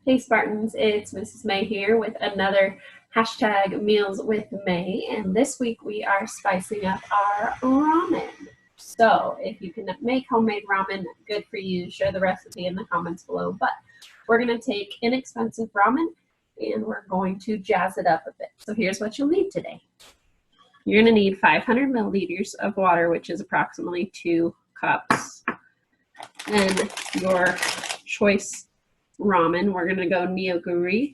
Hey Spartans, it's Mrs. May here with another hashtag Meals with May, and this week we are spicing up our ramen. So if you can make homemade ramen, good for you. Share the recipe in the comments below, but we're going to take inexpensive ramen and we're going to jazz it up a bit. So here's what you'll need today. You're going to need 500 milliliters of water, which is approximately 2 cups. Then your choice ramen, we're going to go Neoguri.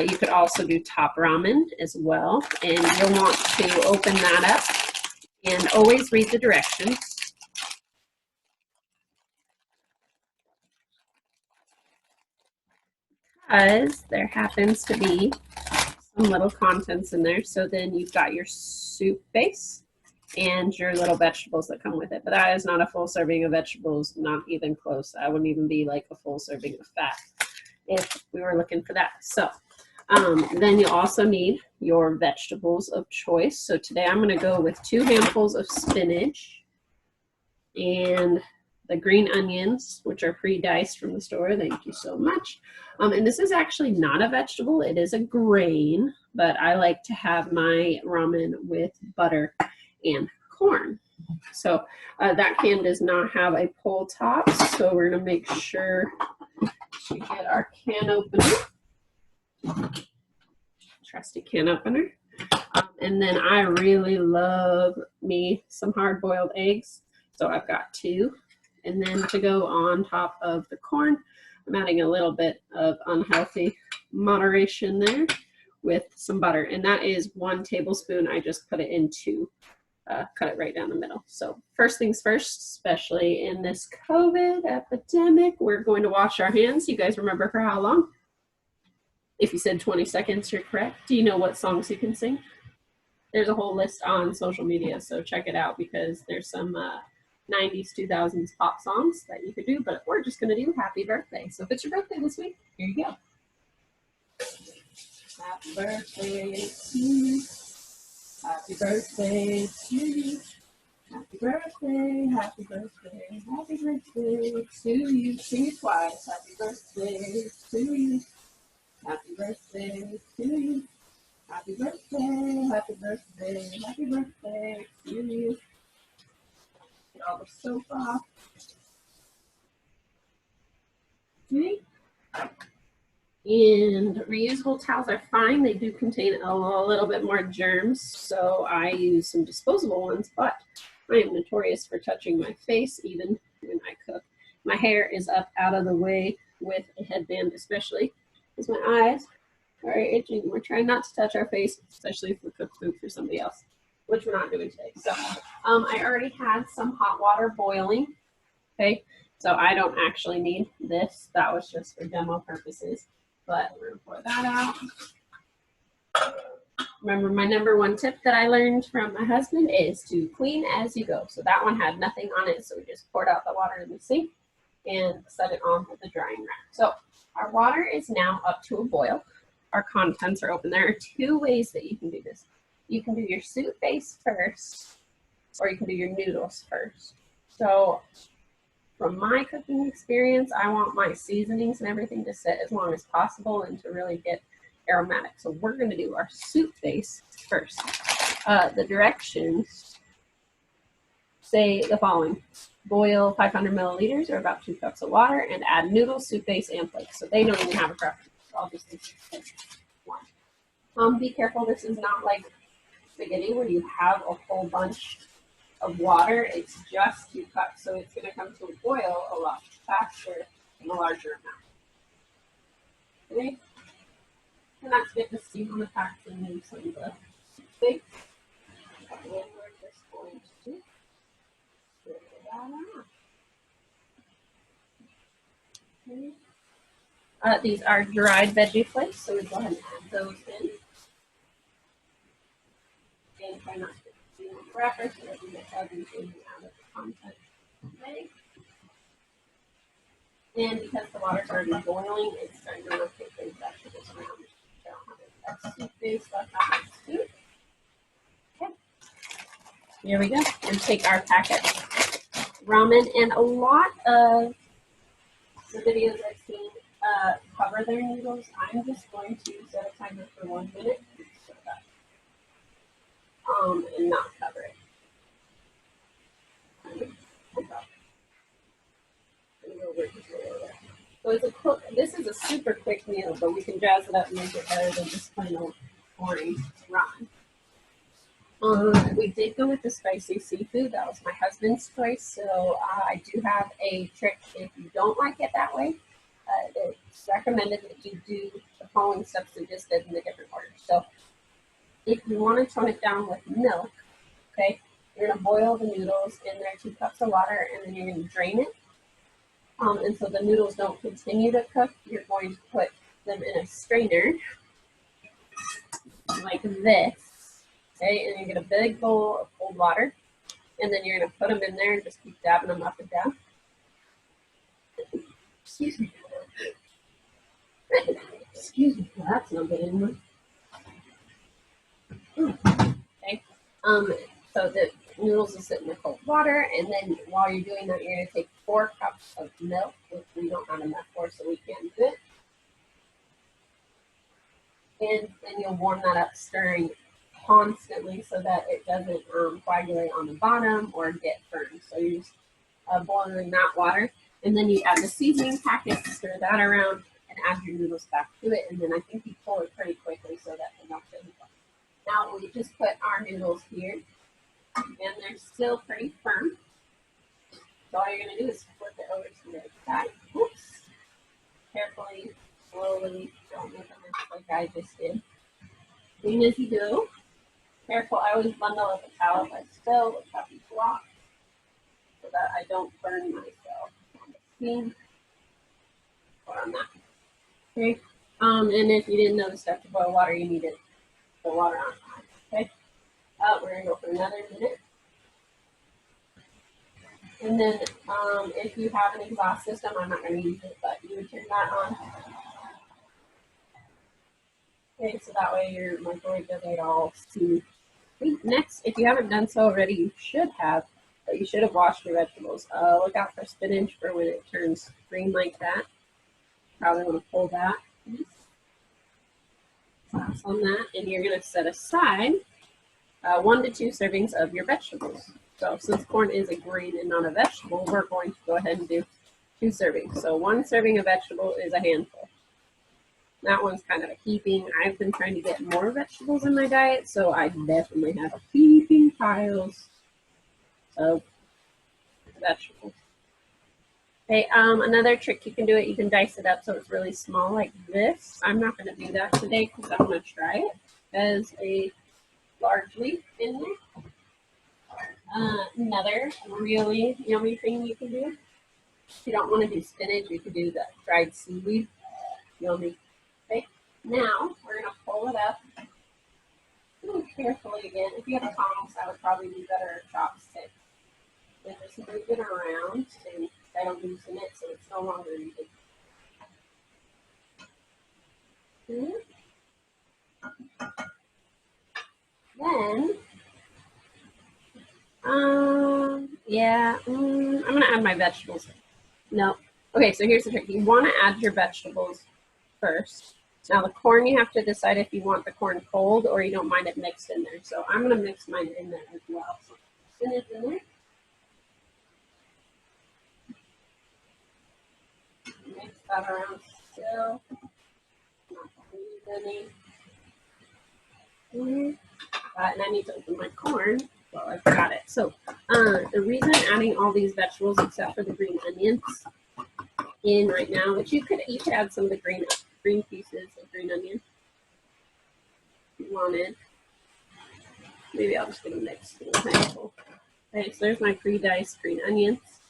You could also do top ramen as well, and you'll want to open that up and always read the directions. Because there happens to be some little contents in there. So then you've got your soup base and your little vegetables that come with it. But that is not a full serving of vegetables, not even close. That wouldn't even be like a full serving of fat if we were looking for that. So then you also need your vegetables of choice. So today I'm going to go with 2 handfuls of spinach and the green onions, which are pre-diced from the store. Thank you so much. And this is actually not a vegetable. It is a grain, but I like to have my ramen with butter and corn. So that can does not have a pull top, so we're going to make sure to get our can opener. Trusty can opener. And then I really love me some hard-boiled eggs, so I've got 2. And then to go on top of the corn, I'm adding a little bit of unhealthy moderation there with some butter, and that is 1 tablespoon. I just put it into cut it right down the middle. So first things first, especially in this COVID epidemic, we're going to wash our hands. You guys remember for how long? If you said 20 seconds, you're correct. Do you know what songs you can sing? There's a whole list on social media, so check it out because there's some 90s, 2000s pop songs that you could do, but we're just going to do happy birthday. So if it's your birthday this week, here you go. Happy birthday to you. Happy birthday to you. Happy birthday, happy birthday, happy birthday to you. Sing it twice. Happy birthday to you. Happy birthday to you. Happy birthday, happy birthday, happy birthday to you. Get all the soap off. Okay. And reusable towels are fine. They do contain a little bit more germs, so I use some disposable ones, but I am notorious for touching my face even when I cook. My hair is up out of the way with a headband, especially because my eyes are itching. We're trying not to touch our face, especially if we cook food for somebody else, which we're not doing today. So I already had some hot water boiling, okay? So I don't actually need this. That was just for demo purposes. But we're gonna pour that out. Remember, my #1 tip that I learned from my husband is to clean as you go. So that one had nothing on it, so we just poured out the water in the sink and set it on with the drying rack. So our water is now up to a boil. Our contents are open. There are 2 ways that you can do this. You can do your soup base first, or you can do your noodles first. So from my cooking experience, I want my seasonings and everything to sit as long as possible and to really get aromatic. So we're going to do our soup base first. The directions say the following. Boil 500 milliliters or about 2 cups of water and add noodles, soup base, and flakes. So they don't even have a preference. I'll just do one. Be careful, this is not like spaghetti where you have a whole bunch of water. It's just 2 cups, so it's going to come to a boil a lot faster in a larger amount. Okay? And that's good to see on the packaging and some of the big. And we're just going to stir that out. Okay. These are dried veggie flakes, so we go ahead and add those in. And try not to get too much wrapper so that we get everything out of the content. Okay. And because the water's already boiling, it's starting to rotate those vegetables around. So I don't have a soup base left on my soup. Okay. Here we go. And take our packet ramen, and a lot of the videos I've seen cover cover their noodles, I'm just going to set a timer for 1 minute and not cover it. So it's a quick, this is a super quick meal, but we can jazz it up and make it better than just plain old boring ramen. We did go with the spicy seafood. That was my husband's choice. So I do have a trick if you don't like it that way. It's recommended that you do the following steps we just did in the different order. So if you want to tone it down with milk, okay, you're going to boil the noodles in there, 2 cups of water, and then you're going to drain it. And so the noodles don't continue to cook, you're going to put them in a strainer like this, okay? And you get a big bowl of cold water, and then you're going to put them in there and just keep dabbing them up and down. Excuse me. Excuse me. Well, that's not good anymore. Okay. So the noodles will sit in the cold water, and then while you're doing that, you're going to take 4 cups of milk, which we don't have enough for, so we can't do it. And then you'll warm that up, stirring constantly so that it doesn't coagulate on the bottom or get burned. So you're just boiling that water, and then you add the seasoning packet, stir that around, and add your noodles back to it. And then I think you pull it pretty quickly so that the milk doesn't go. Now we just put our noodles here, and they're still pretty firm. So all you're going to do is flip it over to the other side. Oops. Carefully, slowly, don't make a mess like I just did. Clean as you go. Careful, I always bundle up a towel if I spill with puppy block so that I don't burn myself on the steam or on that. Okay. And if you didn't know the step to boil water, you need it the water on high. Okay. We're gonna go for another minute. And then if you have an exhaust system, I'm not going to use it, but you would turn that on. Okay, so that way your microwave doesn't get all steamy. Next, if you haven't done so already, you should have, but you should have washed your vegetables. Look out for spinach for when it turns green like that. Probably want to pull that. Toss on that, and you're going to set aside 1 to 2 servings of your vegetables. So since corn is a grain and not a vegetable, we're going to go ahead and do 2 servings. So 1 serving of vegetable is a handful. That one's kind of a heaping. I've been trying to get more vegetables in my diet, so I definitely have heaping piles of vegetables. Okay, another trick you can do it, you can dice it up so it's really small like this. I'm not going to do that today because I'm going to try it as a large leaf in there. Another really yummy thing you can do, if you don't want to do spinach, you can do the dried seaweed. Yummy. Okay, now we're going to pull it up really carefully again. If you have tongs, that would probably be better, or chopsticks. Then just move it around, and that'll loosen it so it's no longer needed. Then, I'm going to add my vegetables. No. Okay, so here's the trick. You want to add your vegetables first. Now the corn, you have to decide if you want the corn cold or you don't mind it mixed in there. So I'm going to mix mine in there as well. So spinach in there. Mix that around still. Not lose any. And I need to open my corn. Well, I've got it. So the reason I'm adding all these vegetables except for the green onions in right now, which you could add some of the green pieces of green onion if you wanted. Maybe I'll just get a mix in a handful. Okay, so there's my pre-diced green onions.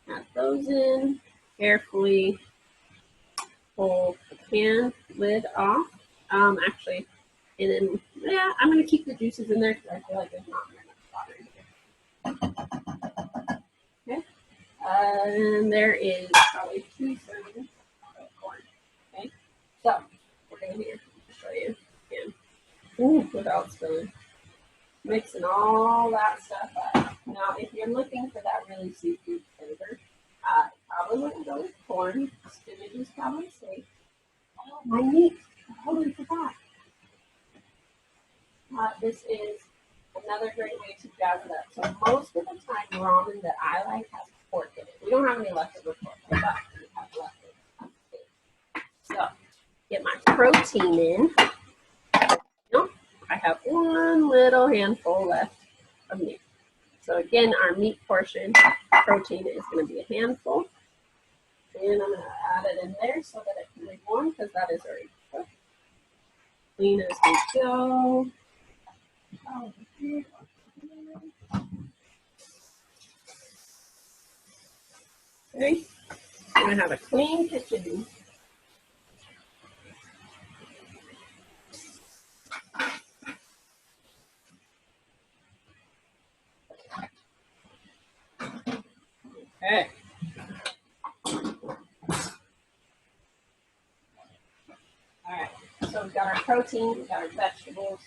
Add those in carefully. Pull the pan lid off. Actually, and then I'm gonna keep the juices in there because I feel like there's not enough water in here. Okay, and there is probably 2 servings of corn. Okay, so we're gonna show you again, without spilling. Mixing all that stuff up. Now, if you're looking for that really seafood flavor, probably wouldn't go with corn. Spinach is probably safe. Oh, my meat. I totally forgot. This is another great way to jazz it up. So most of the time, ramen that I like has pork in it. We don't have any leftover pork, but we have leftover steak. So get my protein in. I have one little handful left of meat. So again, our meat portion protein is going to be a handful. And I'm going to add it in there so that it can be warm because that is already cooked. Clean as we go. Okay, I'm going to have a clean kitchen. Okay. All right, so we've got our protein, we've got our vegetables.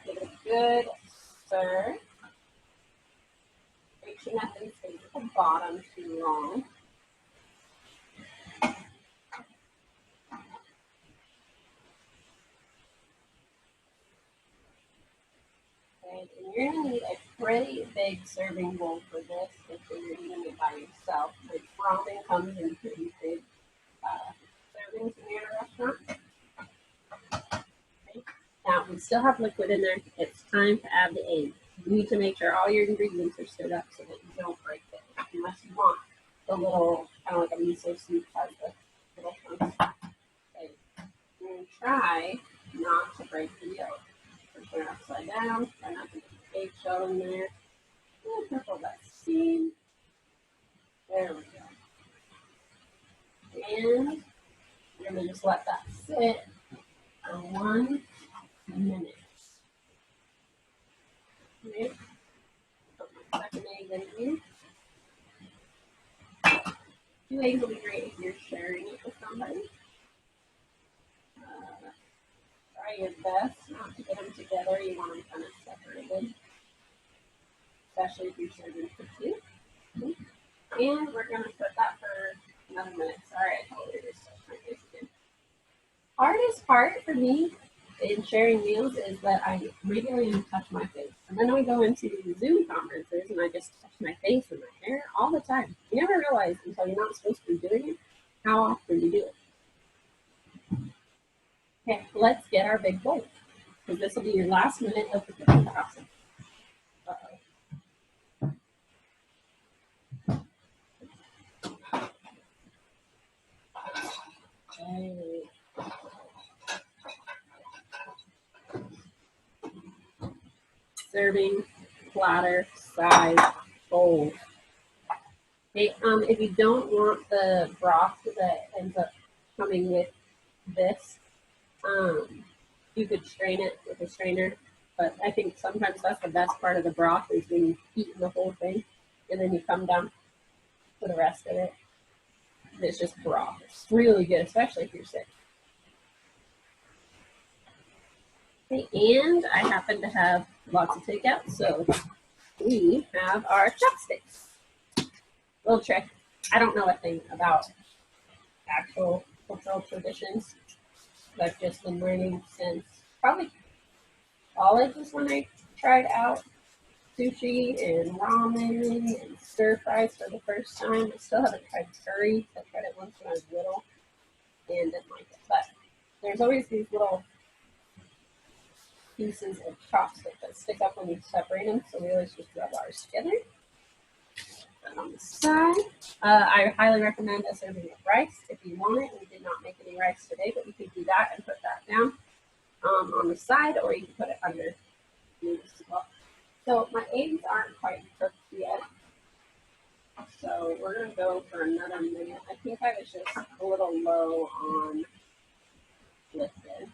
Give it a good stir. Make sure nothing stays at the bottom too long. Okay, and you're going to need a pretty big serving bowl for this if you're eating it by yourself. Like ramen comes in pretty big servings in your restaurant. Okay. Now, we still have liquid in there. It's time to add the egg. You need to make sure all your ingredients are stirred up so that you don't break it. Unless you want the little, kind of like a miso soup type of little chunks. Okay. You're going to try not to break the yolk. Turn it upside down. Try not to get the eggshell in there. And purple that seam. There we go. And you're going to just let that sit for 1 minute. Okay. Put my second egg in here. 2 eggs will be great if you're sharing it with somebody. Try your best not to get them together. You want them kind of separated, especially if you're serving for 2. And we're going to put that for another minute. Sorry, I totally just touched my face again. Hardest part for me in sharing meals is that I regularly touch my face. And then I go into Zoom conferences and I just touch my face and my hair all the time. You never realize until you're not supposed to be doing it how often you do it. Okay, let's get our big bowl. Because this will be your last minute of the cooking process. Okay. Serving platter size bowl. Okay, if you don't want the broth that ends up coming with this, you could strain it with a strainer. But I think sometimes that's the best part of the broth is when you eat the whole thing, and then you come down for the rest of it. It's just broth. It's really good, especially if you're sick. Okay, and I happen to have lots of takeout, so we have our chopsticks. Little trick. I don't know a thing about actual cultural traditions. I've just been learning since probably college is when I tried out sushi and ramen and stir fries for the first time. I still haven't tried curry. I tried it once when I was little and didn't like it. But there's always these little pieces of chopstick that stick up when you separate them, so we always just rub ours together. And on the side, I highly recommend a serving of rice if you want it. We did not make any rice today, but you could do that and put that down on the side, or you can put it under noodles as well. So my eggs aren't quite cooked yet, so we're going to go for another minute. I think I was just a little low on liquid.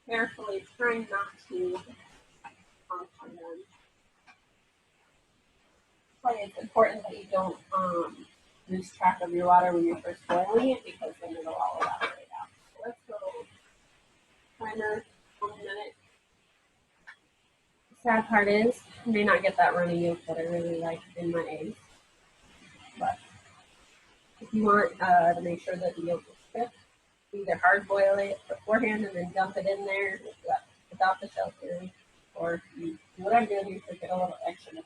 Carefully trying not to puncture them. But it's important that you don't lose track of your water when you're first boiling it, because then it'll all evaporate out. So let's go timer 1 minute. The sad part is I may not get that runny yolk that I really like in my eggs. But if You want to make sure that the yolk is cooked. Either hard boil it beforehand and then dump it in there without the shell curing, or you, what I'm doing is to get a little extra.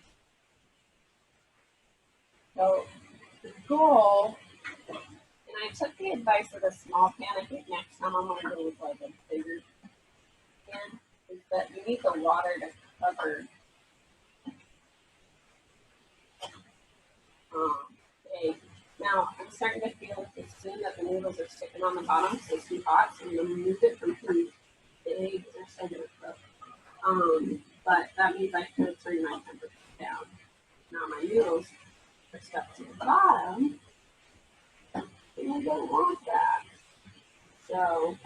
So the goal, and I took the advice of a small pan. I think next time I'm going to go with like a bigger pan, is that you need the water to cover egg. Now, I'm starting to feel as soon that the noodles are sticking on the bottom, so it's too hot, so I'm going to move it from heat. The eggs are still going to cook. But that means I can turn my temperature down. Now my noodles are stuck to the bottom, and I don't want that. So,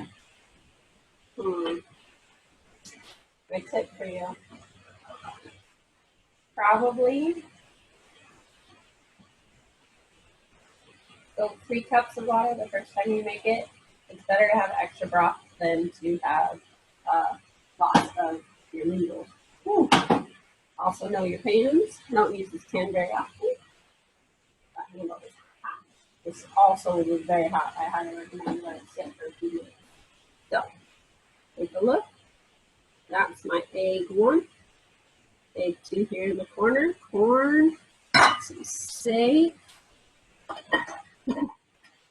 my tip for you, probably go 3 cups of water the first time you make it. It's better to have extra broth than to have lots of your noodles. Whew. Also know your pans. Don't use this pan very often. That handle is hot. This also is very hot. I highly recommend you let it sit for a few minutes. So, take a look. That's my egg 1. Egg 2 here in the corner. Corn. Some steak.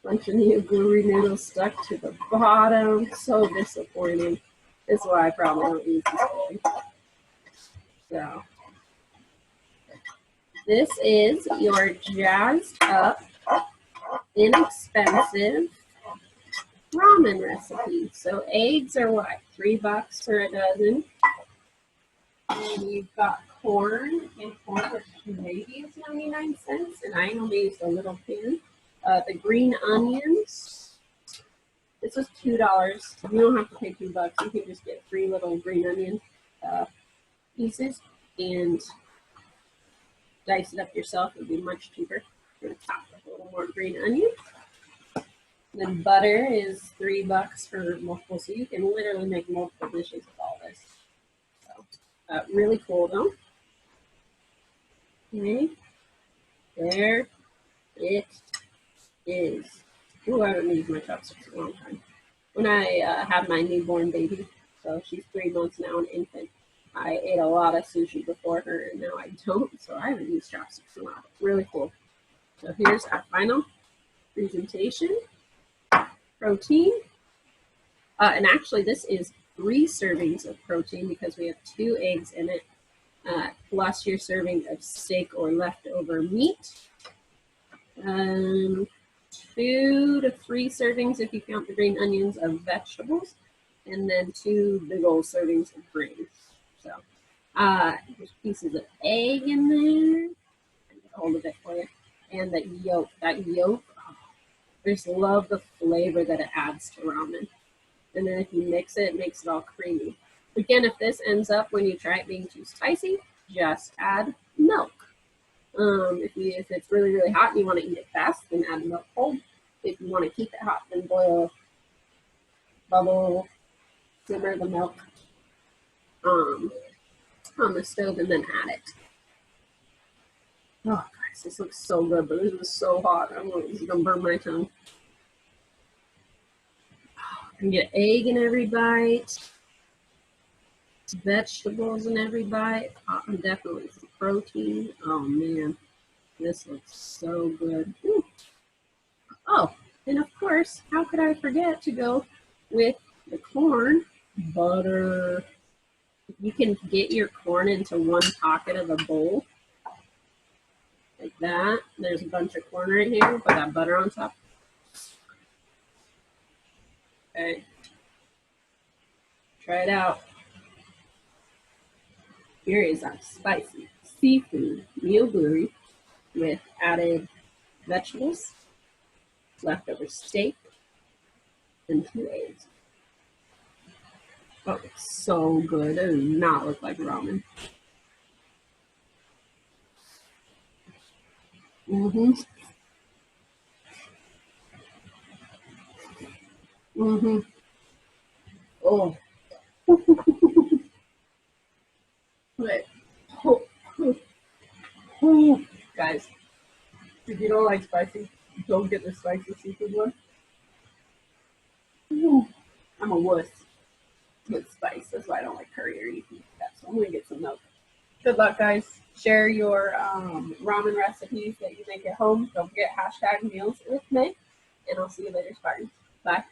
Bunch of Neoguri noodles stuck to the bottom. So disappointing. This is why I probably don't use this pan. So, this is your jazzed up, inexpensive ramen recipe. So eggs are what? $3 for a dozen. And you've got corn, and corn which maybe is 99 cents, and I only used a little pan. The green onions. This was $2. You don't have to pay $2. You can just get 3 little green onion pieces and dice it up yourself. It would be much cheaper. I'm going to top with a little more green onion. Then butter is $3 for multiple, so you can literally make multiple dishes with all this. So, really cool though. Okay, there it is. Ooh, I haven't used my chopsticks in a long time. When I had my newborn baby, so she's 3 months now, an infant, I ate a lot of sushi before her, and now I don't, so I haven't used chopsticks in a while. It's really cool. So here's our final presentation. Protein. And actually, this is 3 servings of protein because we have 2 eggs in it, plus your serving of steak or leftover meat. 2 to 3 servings if you count the green onions of vegetables, and then 2 big old servings of grains. So there's pieces of egg in there. I get a hold of it for you. And that yolk. That yolk, oh, I just love the flavor that it adds to ramen. And then if you mix it, it makes it all creamy. Again, if this ends up when you try it being too spicy, just add milk. If it's really, really hot and you want to eat it fast, then add milk cold. If you want to keep it hot, then boil, bubble, simmer the milk on the stove and then add it. Oh, guys, this looks so good, but this is so hot. This is going to burn my tongue. You can get egg in every bite, vegetables in every bite, definitely some protein. Oh, man, this looks so good. Ooh. Oh, and of course, how could I forget to go with the corn? Butter. You can get your corn into one pocket of a bowl. Like that. There's a bunch of corn right here. Put that butter on top. Okay. Try it out. Here is our spicy seafood Neoguri with added vegetables, leftover steak, and 2 eggs. Oh, it's so good. It does not look like ramen. Mm-hmm. Mm-hmm. Oh. Wait. Oh. Oh. Guys, if you don't like spicy, Don't get the spicy seafood one. Ooh, I'm a wuss with spice. That's why I don't like curry or anything like that. So I'm gonna get some milk. Good luck, guys. Share your ramen recipes that you make at home. Don't forget #meals with me. And I'll see you later, Spartans. Bye.